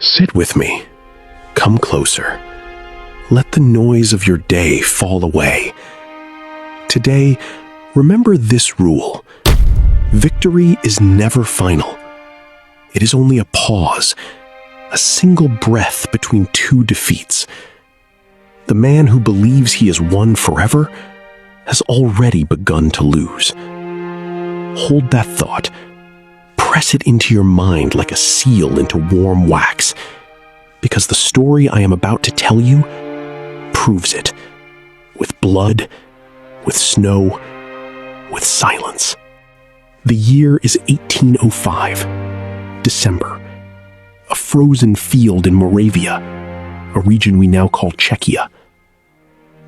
Sit with me. Come closer. Let the noise of your day fall away. Today, remember this rule. Victory is never final. It is only a pause, a single breath between two defeats. The man who believes he has won forever has already begun to lose. Hold that thought. Press it into your mind like a seal into warm wax, because the story I am about to tell you proves it. With blood, with snow, with silence. The year is 1805, December. A frozen field in Moravia, a region we now call Czechia.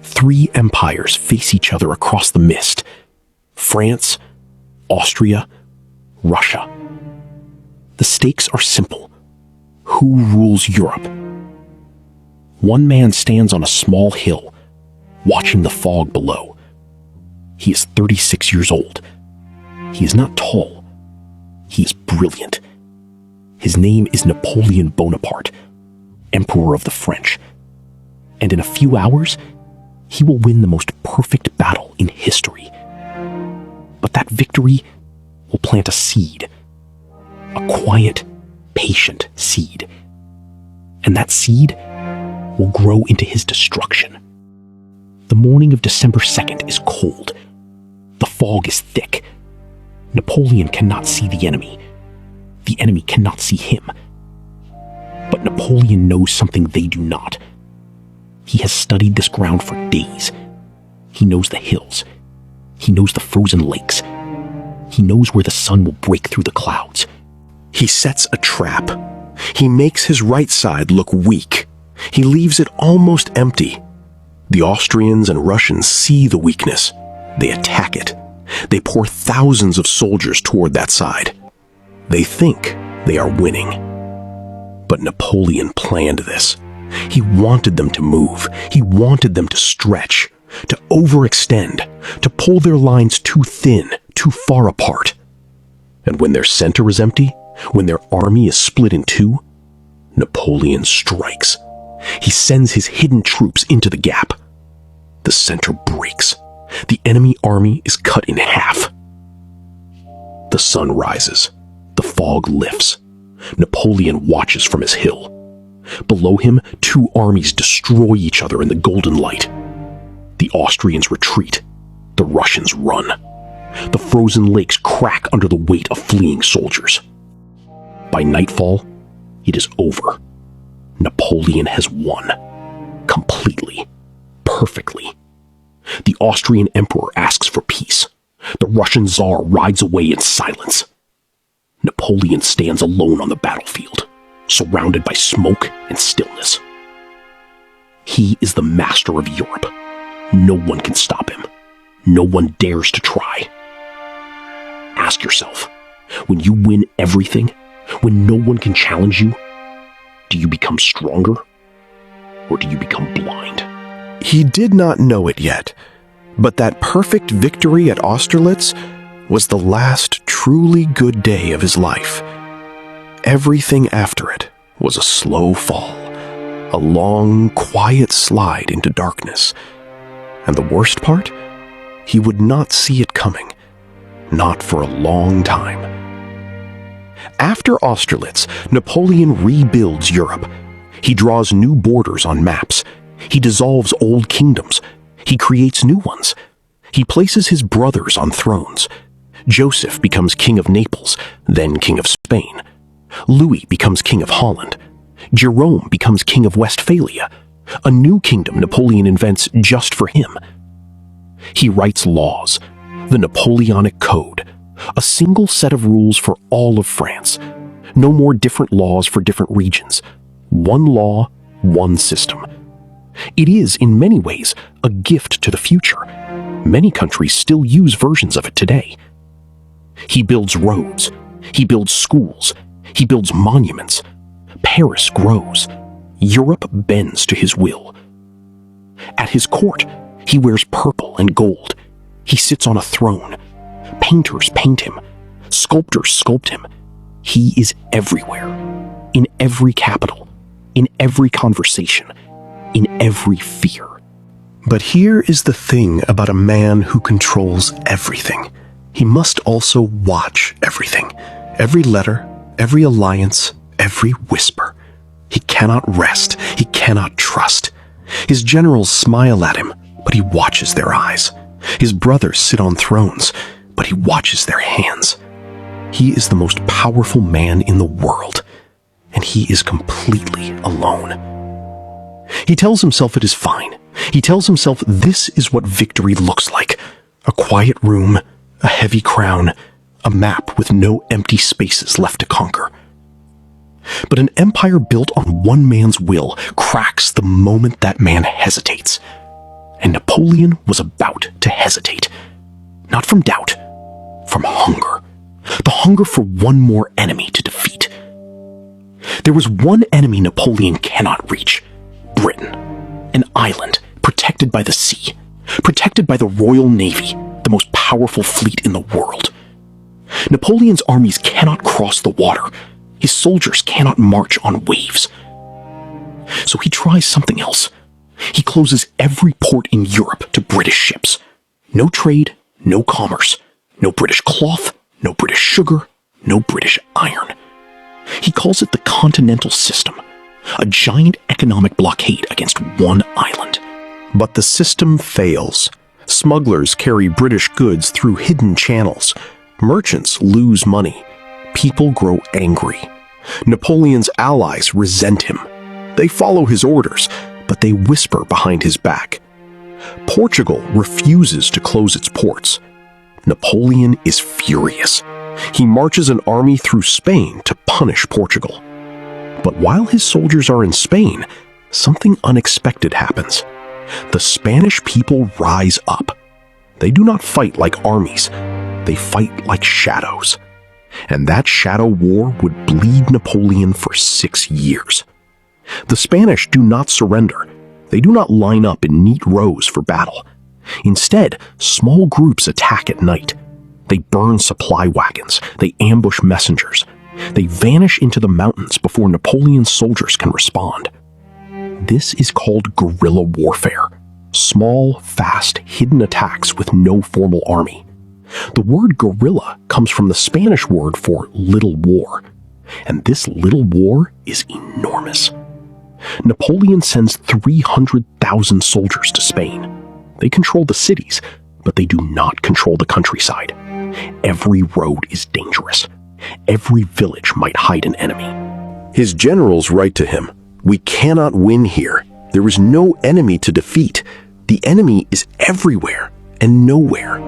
Three empires face each other across the mist: France, Austria, Russia. The stakes are simple. Who rules Europe? One man stands on a small hill, watching the fog below. He is 36 years old. He is not tall. He is brilliant. His name is Napoleon Bonaparte, Emperor of the French. And in a few hours, he will win the most perfect battle in history. But that victory will plant a seed. A quiet, patient seed. And that seed will grow into his destruction. The morning of December 2nd is cold. The fog is thick. Napoleon cannot see the enemy. The enemy cannot see him. But Napoleon knows something they do not. He has studied this ground for days. He knows the hills. He knows the frozen lakes. He knows where the sun will break through the clouds. He sets a trap. He makes his right side look weak. He leaves it almost empty. The Austrians and Russians see the weakness. They attack it. They pour thousands of soldiers toward that side. They think they are winning. But Napoleon planned this. He wanted them to move. He wanted them to stretch, to overextend, to pull their lines too thin, too far apart. And when their center is empty, when their army is split in two, Napoleon strikes. He sends his hidden troops into the gap. The center breaks. The enemy army is cut in half. The sun rises. The fog lifts. Napoleon watches from his hill. Below him, two armies destroy each other in the golden light. The Austrians retreat. The Russians run. The frozen lakes crack under the weight of fleeing soldiers. By nightfall, it is over. Napoleon has won. Completely. Perfectly. The Austrian emperor asks for peace. The Russian Tsar rides away in silence. Napoleon stands alone on the battlefield, surrounded by smoke and stillness. He is the master of Europe. No one can stop him. No one dares to try. Ask yourself, when you win everything, when no one can challenge you, do you become stronger, or do you become blind? He did not know it yet, but that perfect victory at Austerlitz was the last truly good day of his life. Everything after it was a slow fall, a long, quiet slide into darkness. And the worst part? He would not see it coming, not for a long time. After Austerlitz, Napoleon rebuilds Europe. He draws new borders on maps. He dissolves old kingdoms. He creates new ones. He places his brothers on thrones. Joseph becomes king of Naples, then king of Spain. Louis becomes king of Holland. Jerome becomes king of Westphalia, a new kingdom Napoleon invents just for him. He writes laws, the Napoleonic Code, a single set of rules for all of France. No more different laws for different regions. One law, one system. It is, in many ways, a gift to the future. Many countries still use versions of it today. He builds roads. He builds schools. He builds monuments. Paris grows. Europe bends to his will. At his court, he wears purple and gold. He sits on a throne. Painters paint him. Sculptors sculpt him. He is everywhere, in every capital, in every conversation, in every fear. But here is the thing about a man who controls everything. He must also watch everything. Every letter, every alliance, every whisper. He cannot rest. He cannot trust. His generals smile at him, but he watches their eyes. His brothers sit on thrones, but he watches their hands. He is the most powerful man in the world, and he is completely alone. He tells himself it is fine. He tells himself this is what victory looks like. A quiet room, a heavy crown, a map with no empty spaces left to conquer. But an empire built on one man's will cracks the moment that man hesitates. And Napoleon was about to hesitate. Not from doubt, from hunger. The hunger for one more enemy to defeat. There was one enemy Napoleon cannot reach. Britain. An island protected by the sea. Protected by the Royal Navy, the most powerful fleet in the world. Napoleon's armies cannot cross the water. His soldiers cannot march on waves. So he tries something else. He closes every port in Europe to British ships. No trade, no commerce, no British cloth, no British sugar, no British iron. He calls it the Continental System, a giant economic blockade against one island. But the system fails. Smugglers carry British goods through hidden channels. Merchants lose money. People grow angry. Napoleon's allies resent him. They follow his orders, but they whisper behind his back. Portugal refuses to close its ports. Napoleon is furious. He marches an army through Spain to punish Portugal. But while his soldiers are in Spain, something unexpected happens. The Spanish people rise up. They do not fight like armies. They fight like shadows. And that shadow war would bleed Napoleon for 6 years. The Spanish do not surrender. They do not line up in neat rows for battle. Instead, small groups attack at night. They burn supply wagons. They ambush messengers. They vanish into the mountains before Napoleon's soldiers can respond. This is called guerrilla warfare. Small, fast, hidden attacks with no formal army. The word guerrilla comes from the Spanish word for little war. And this little war is enormous. Napoleon sends 300,000 soldiers to Spain. They control the cities, but they do not control the countryside. Every road is dangerous. Every village might hide an enemy. His generals write to him, "We cannot win here. There is no enemy to defeat. The enemy is everywhere and nowhere."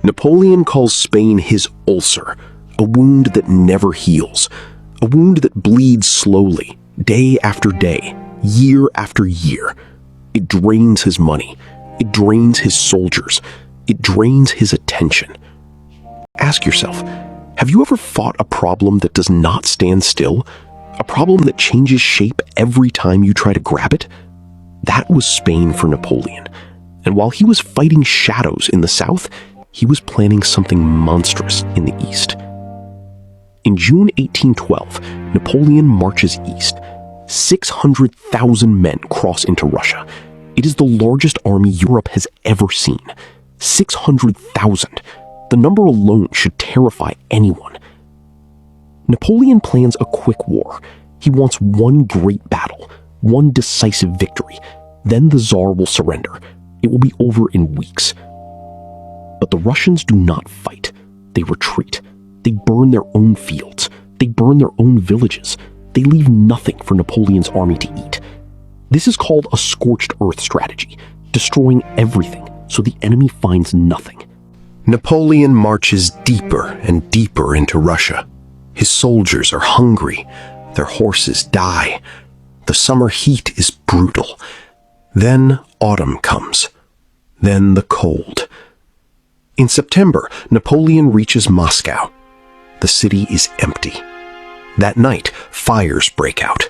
Napoleon calls Spain his ulcer, a wound that never heals, a wound that bleeds slowly, day after day, year after year. It drains his money. It drains his soldiers. It drains his attention. Ask yourself, have you ever fought a problem that does not stand still? A problem that changes shape every time you try to grab it? That was Spain for Napoleon. And while he was fighting shadows in the south, he was planning something monstrous in the east. In June 1812, Napoleon marches east. 600,000 men cross into Russia. It is the largest army Europe has ever seen. 600,000. The number alone should terrify anyone. Napoleon plans a quick war. He wants one great battle, one decisive victory. Then the Tsar will surrender. It will be over in weeks. But the Russians do not fight. They retreat. They burn their own fields. They burn their own villages. They leave nothing for Napoleon's army to eat. This is called a scorched earth strategy, destroying everything so the enemy finds nothing. Napoleon marches deeper and deeper into Russia. His soldiers are hungry. Their horses die. The summer heat is brutal. Then autumn comes. Then the cold. In September, Napoleon reaches Moscow. The city is empty. That night, fires break out.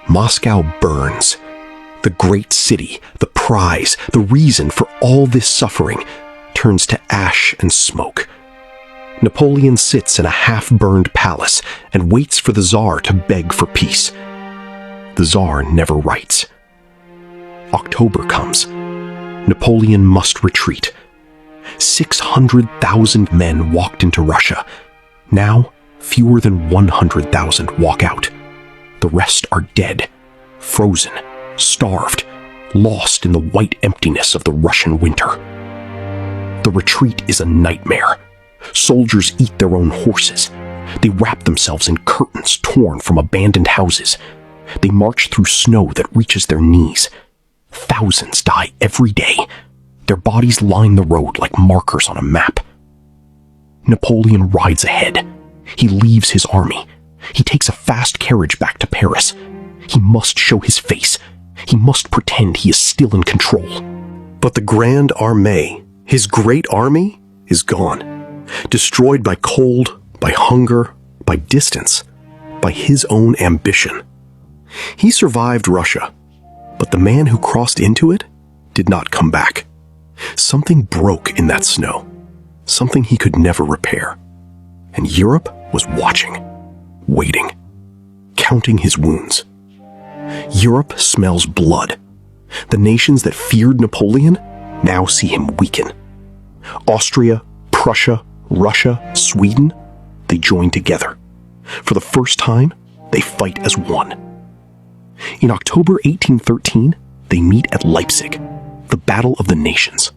Moscow burns. The great city, the prize, the reason for all this suffering, turns to ash and smoke. Napoleon sits in a half-burned palace and waits for the Tsar to beg for peace. the Tsar never writes. October comes. Napoleon must retreat. 600,000 men walked into Russia. Now, fewer than 100,000 walk out. The rest are dead, frozen, starved, lost in the white emptiness of the Russian winter. The retreat is a nightmare. Soldiers eat their own horses. They wrap themselves in curtains torn from abandoned houses. They march through snow that reaches their knees. Thousands die every day. Their bodies line the road like markers on a map. Napoleon rides ahead. He leaves his army. He takes a fast carriage back to Paris. He must show his face. He must pretend he is still in control. But the Grande Armée, his great army, is gone. Destroyed by cold, by hunger, by distance, by his own ambition. He survived Russia, but the man who crossed into it did not come back. Something broke in that snow, something he could never repair. And Europe was watching, waiting, counting his wounds. Europe smells blood. The nations that feared Napoleon now see him weaken. Austria, Prussia, Russia, Sweden, they join together. For the first time, they fight as one. In October 1813, they meet at Leipzig, the Battle of the Nations.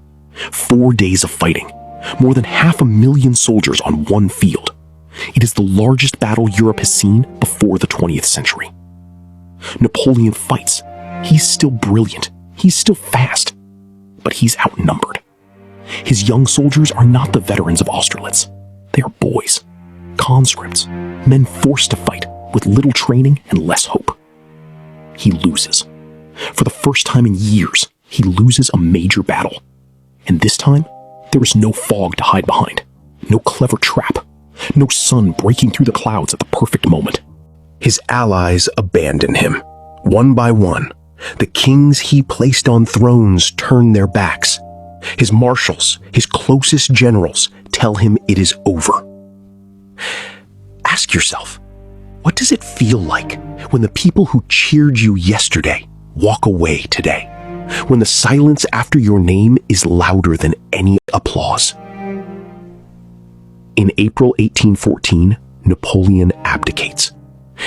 4 days of fighting, more than 500,000 soldiers on one field. It is the largest battle Europe has seen before the 20th century. Napoleon fights. He's still brilliant. He's still fast. But he's outnumbered. His young soldiers are not the veterans of Austerlitz. They are boys, conscripts, men forced to fight with little training and less hope. He loses. For the first time in years, he loses a major battle. And this time, there is no fog to hide behind, no clever trap, no sun breaking through the clouds at the perfect moment. His allies abandon him, one by one. The kings he placed on thrones turn their backs. His marshals, his closest generals, tell him it is over. Ask yourself, what does it feel like when the people who cheered you yesterday walk away today? When the silence after your name is louder than any applause? In April 1814, Napoleon abdicates.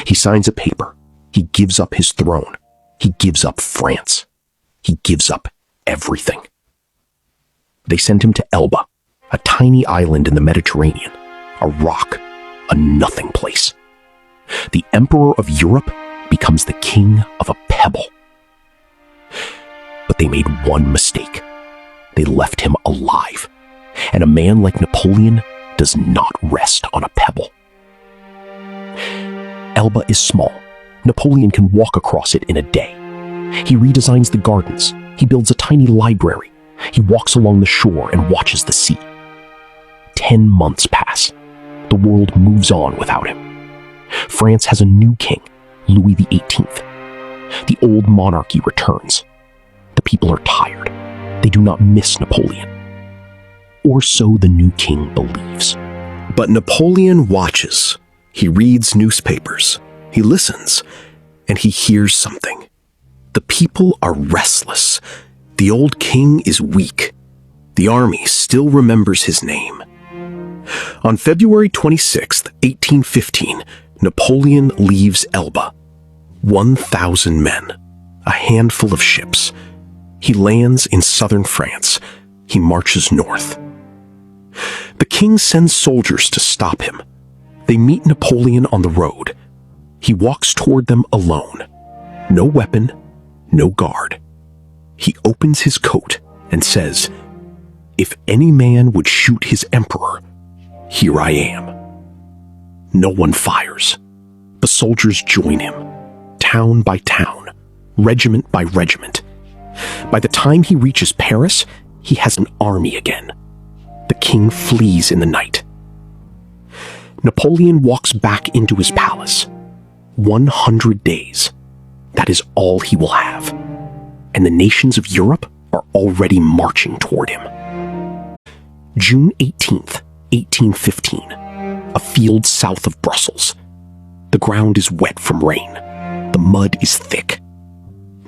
He signs a paper. He gives up his throne. He gives up France. He gives up everything. They send him to Elba, a tiny island in the Mediterranean, a rock, a nothing place. The Emperor of Europe becomes the king of a pebble. But they made one mistake. They left him alive. And a man like Napoleon does not rest on a pebble. Elba is small. Napoleon can walk across it in a day. He redesigns the gardens. He builds a tiny library. He walks along the shore and watches the sea. 10 months pass. The world moves on without him. France has a new king, Louis XVIII. The old monarchy returns. The people are tired. They do not miss Napoleon. Or so the new king believes. But Napoleon watches. He reads newspapers. He listens. And he hears something. The people are restless. The old king is weak. The army still remembers his name. On February 26, 1815, Napoleon leaves Elba. 1,000 men, a handful of ships. He lands in southern France. He marches north. The king sends soldiers to stop him. They meet Napoleon on the road. He walks toward them alone. No weapon, no guard. He opens his coat and says, "If any man would shoot his emperor, here I am." No one fires. The soldiers join him, town by town, regiment by regiment. By the time he reaches Paris, he has an army again. The king flees in the night. Napoleon walks back into his palace. 100 days. That is all he will have. And the nations of Europe are already marching toward him. June 18th, 1815. A field south of Brussels. The ground is wet from rain. The The mud is thick.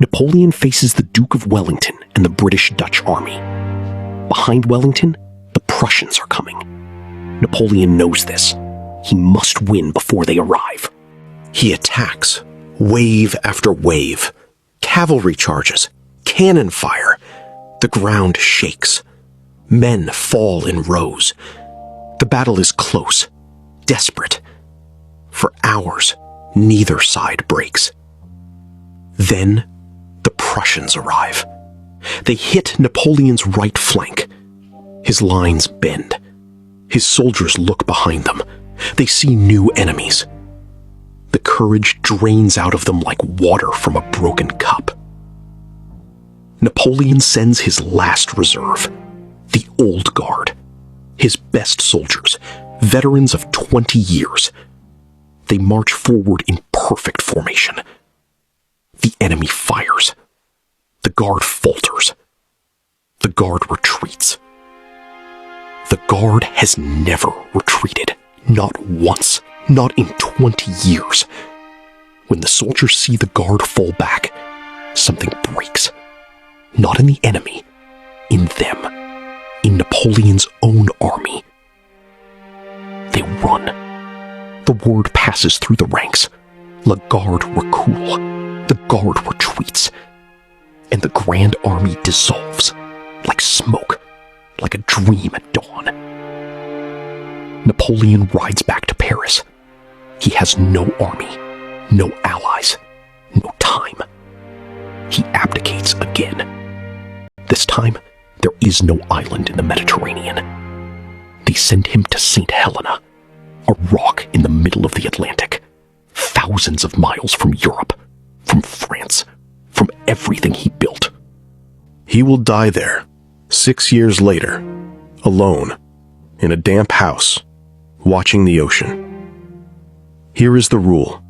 Napoleon faces the Duke of Wellington and the British-Dutch army. Behind Wellington, the Prussians are coming. Napoleon knows this. He must win before they arrive. He attacks, wave after wave, cavalry charges, cannon fire. The ground shakes. Men fall in rows. The battle is close, desperate. For hours, neither side breaks. Then, the Prussians arrive. They hit Napoleon's right flank. His lines bend. His soldiers look behind them. They see new enemies. The courage drains out of them like water from a broken cup. Napoleon sends his last reserve, the Old Guard, his best soldiers, veterans of 20 years. They march forward in perfect formation. The enemy fires. The Guard falters. The Guard retreats. The Guard has never retreated, not once, not in 20 years. When the soldiers see the Guard fall back, something breaks. Not in the enemy, in them, in Napoleon's own army. They run. The word passes through the ranks. La Garde recule. The Guard retreats. And the Grand Army dissolves, like smoke, like a dream at dawn. Napoleon rides back to Paris. He has no army, no allies, no time. He abdicates again. This time, there is no island in the Mediterranean. They send him to St. Helena, a rock in the middle of the Atlantic, thousands of miles from Europe, from France, from everything he built. He will die there, 6 years later, alone, in a damp house, watching the ocean. Here is the rule.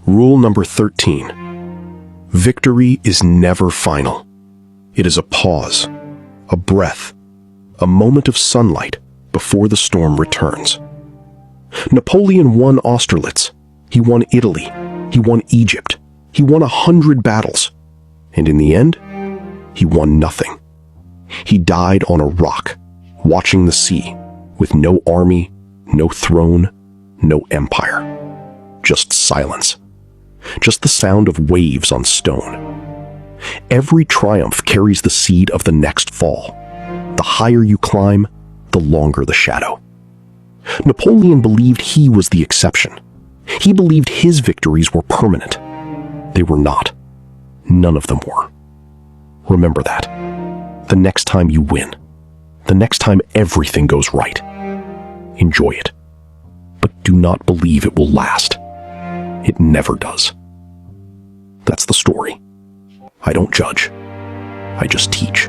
Rule number 13. Victory is never final. It is a pause, a breath, a moment of sunlight before the storm returns. Napoleon won Austerlitz. He won Italy. He won Egypt. He won 100 battles. And in the end, he won nothing. He died on a rock, watching the sea, with no army, no throne, no empire. Just silence. Just the sound of waves on stone. Every triumph carries the seed of the next fall. The higher you climb, the longer the shadow. Napoleon believed he was the exception. He believed his victories were permanent. They were not. None of them were. Remember that. The next time you win, the next time everything goes right, enjoy it. But do not believe it will last. It never does. That's the story. I don't judge. I just teach.